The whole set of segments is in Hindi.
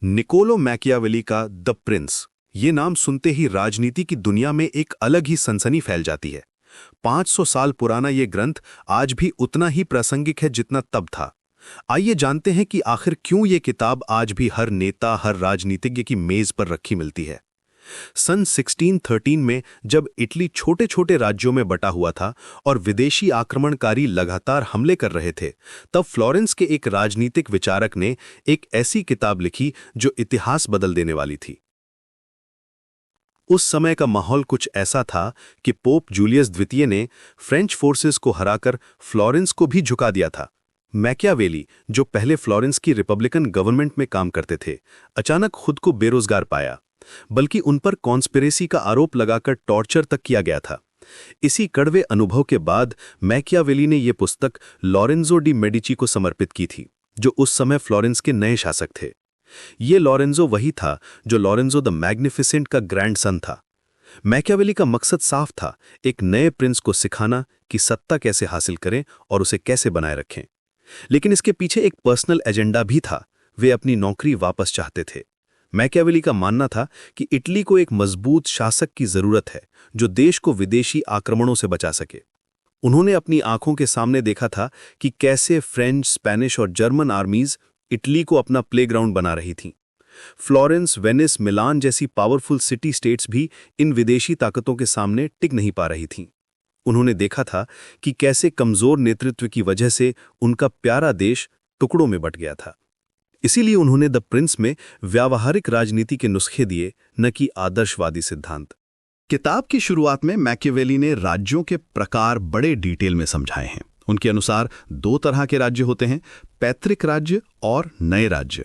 निकोलो मैकियावेली का द प्रिंस, ये नाम सुनते ही राजनीति की दुनिया में एक अलग ही सनसनी फैल जाती है। 500 साल पुराना ये ग्रंथ आज भी उतना ही प्रासंगिक है जितना तब था। आइए जानते हैं कि आखिर क्यों ये किताब आज भी हर नेता, हर राजनीतिज्ञ की मेज पर रखी मिलती है। सन 1613 में जब इटली छोटे छोटे राज्यों में बटा हुआ था और विदेशी आक्रमणकारी लगातार हमले कर रहे थे, तब फ्लोरेंस के एक राजनीतिक विचारक ने एक ऐसी किताब लिखी जो इतिहास बदल देने वाली थी। उस समय का माहौल कुछ ऐसा था कि पोप जूलियस द्वितीय ने फ्रेंच फोर्सेस को हराकर फ्लोरेंस को भी झुका दिया था। मैकियावेली, जो पहले फ्लोरेंस की रिपब्लिकन गवर्नमेंट में काम करते थे, अचानक खुद को बेरोजगार पाया, बल्कि उन पर कॉन्स्पिरेसी का आरोप लगाकर टॉर्चर तक किया गया था। इसी कड़वे अनुभव के बाद मैकियावेली ने यह पुस्तक लॉरेंजो डी मेडिची को समर्पित की थी, जो उस समय फ्लोरेंस के नए शासक थे। ये लॉरेंजो वही था जो लॉरेंजो द मैग्निफिसेंट का ग्रैंडसन था। मैकियावेली का मकसद साफ था, एक नए प्रिंस को सिखाना कि सत्ता कैसे हासिल करें और उसे कैसे बनाए रखें। लेकिन इसके पीछे एक पर्सनल एजेंडा भी था। वे अपनी नौकरी वापस चाहते थे। मैकियावेली का मानना था कि इटली को एक मजबूत शासक की जरूरत है जो देश को विदेशी आक्रमणों से बचा सके। उन्होंने अपनी आंखों के सामने देखा था कि कैसे फ्रेंच, स्पेनिश और जर्मन आर्मीज इटली को अपना प्लेग्राउंड बना रही थीं। फ्लोरेंस, वेनिस, मिलान जैसी पावरफुल सिटी स्टेट्स भी इन विदेशी ताकतों के सामने टिक नहीं पा रही थीं। उन्होंने देखा था कि कैसे कमजोर नेतृत्व की वजह से उनका प्यारा देश टुकड़ों में बट गया था। इसीलिए उन्होंने द प्रिंस में व्यावहारिक राजनीति के नुस्खे दिए, न कि आदर्शवादी सिद्धांत। किताब की शुरुआत में मैकियावेली ने राज्यों के प्रकार बड़े डिटेल में समझाए हैं। उनके अनुसार 2 तरह के राज्य होते हैं, पैतृक राज्य और नए राज्य।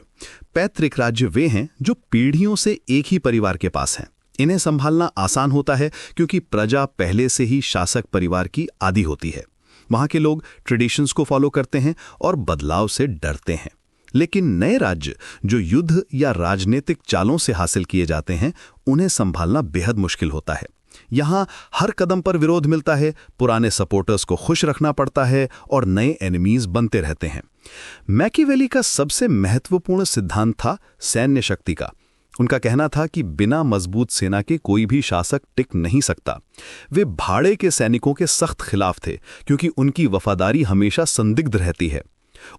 पैतृक राज्य वे हैं जो पीढ़ियों से एक ही परिवार के पास हैं। इन्हें संभालना आसान होता है क्योंकि प्रजा पहले से ही शासक परिवार की आदी होती है। वहां के लोग ट्रेडिशंस को फॉलो करते हैं और बदलाव से डरते हैं। लेकिन नए राज्य जो युद्ध या राजनीतिक चालों से हासिल किए जाते हैं, उन्हें संभालना बेहद मुश्किल होता है। यहां हर कदम पर विरोध मिलता है, पुराने सपोर्टर्स को खुश रखना पड़ता है और नए एनिमीज बनते रहते हैं। मैकियावेली का सबसे महत्वपूर्ण सिद्धांत था सैन्य शक्ति का। उनका कहना था कि बिना मजबूत सेना के कोई भी शासक टिक नहीं सकता। वे भाड़े के सैनिकों के सख्त खिलाफ थे क्योंकि उनकी वफादारी हमेशा संदिग्ध रहती है।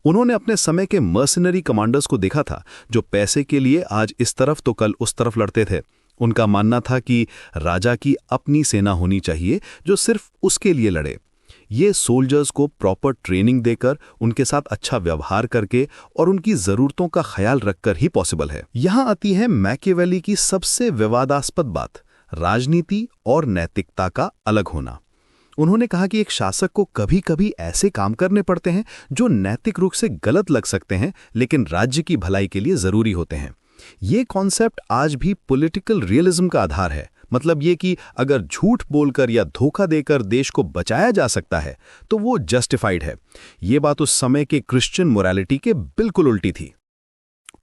उन्होंने अपने समय के मर्सिनरी कमांडर्स को देखा था जो पैसे के लिए आज इस तरफ तो कल उस तरफ लड़ते थे। उनका मानना था कि राजा की अपनी सेना होनी चाहिए जो सिर्फ उसके लिए लड़े। ये सोल्जर्स को प्रॉपर ट्रेनिंग देकर, उनके साथ अच्छा व्यवहार करके और उनकी जरूरतों का ख्याल रखकर ही पॉसिबल है। यहां आती है मैकियावेली की सबसे विवादास्पद बात, राजनीति और नैतिकता का अलग होना। उन्होंने कहा कि एक शासक को कभी कभी ऐसे काम करने पड़ते हैं जो नैतिक रूप से गलत लग सकते हैं लेकिन राज्य की भलाई के लिए जरूरी होते हैं। ये कॉन्सेप्ट आज भी पॉलिटिकल रियलिज्म का आधार है। मतलब ये कि अगर झूठ बोलकर या धोखा देकर देश को बचाया जा सकता है तो वो जस्टिफाइड है। ये बात उस समय के क्रिश्चियन मोरालिटी के बिल्कुल उल्टी थी।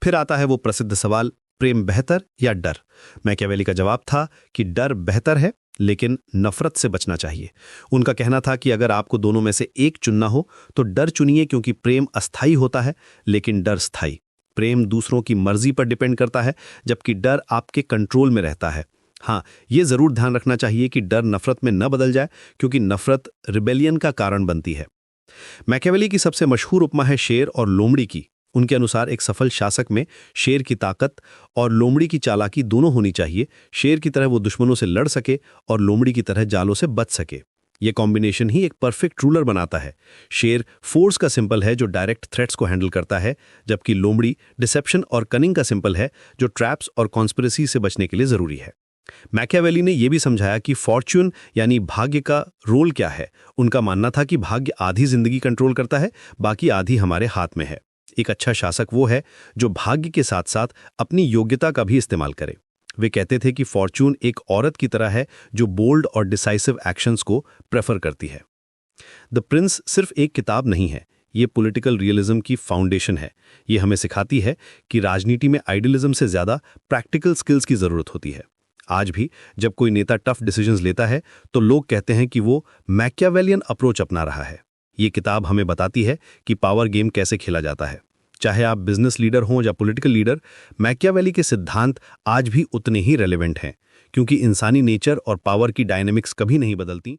फिर आता है वो प्रसिद्ध सवाल, प्रेम बेहतर या डर? मैकियावेली का जवाब था कि डर बेहतर है लेकिन नफरत से बचना चाहिए। उनका कहना था कि अगर आपको दोनों में से एक चुनना हो तो डर चुनिए, क्योंकि प्रेम अस्थायी होता है लेकिन डर स्थायी। प्रेम दूसरों की मर्जी पर डिपेंड करता है जबकि डर आपके कंट्रोल में रहता है। हाँ, ये जरूर ध्यान रखना चाहिए कि डर नफरत में न बदल जाए, क्योंकि नफरत रिबेलियन का कारण बनती है। मैकियावेली की सबसे मशहूर उपमा है शेर और लोमड़ी की। उनके अनुसार एक सफल शासक में शेर की ताकत और लोमड़ी की चालाकी दोनों होनी चाहिए। शेर की तरह वो दुश्मनों से लड़ सके और लोमड़ी की तरह जालों से बच सके। ये कॉम्बिनेशन ही एक परफेक्ट रूलर बनाता है। शेर फोर्स का सिंबल है जो डायरेक्ट थ्रेट्स को हैंडल करता है, जबकि लोमड़ी डिसेप्शन और कनिंग का सिंबल है जो ट्रैप्स और कॉन्स्पिरेसी से बचने के लिए जरूरी है। मैकियावेली ने यह भी समझाया कि फॉर्च्यून यानी भाग्य का रोल क्या है। उनका मानना था कि भाग्य आधी जिंदगी कंट्रोल करता है, बाकी आधी हमारे हाथ में है। एक अच्छा शासक वो है जो भाग्य के साथ साथ अपनी योग्यता का भी इस्तेमाल करे। वे कहते थे कि फॉर्च्यून एक औरत की तरह है जो बोल्ड और डिसाइसिव एक्शंस को प्रेफर करती है। द प्रिंस सिर्फ एक किताब नहीं है, ये पॉलिटिकल रियलिज्म की फाउंडेशन है। ये हमें सिखाती है कि राजनीति में आइडियलिज्म से ज्यादा प्रैक्टिकल स्किल्स की जरूरत होती है। आज भी जब कोई नेता टफ डिसीजंस लेता है तो लोग कहते हैं कि वो मैकियावेलियन अप्रोच अपना रहा है। ये किताब हमें बताती है कि पावर गेम कैसे खेला जाता है। चाहे आप बिजनेस लीडर हों या पॉलिटिकल लीडर, मैकियावेली के सिद्धांत आज भी उतने ही रेलेवेंट हैं, क्योंकि इंसानी नेचर और पावर की डायनेमिक्स कभी नहीं बदलती।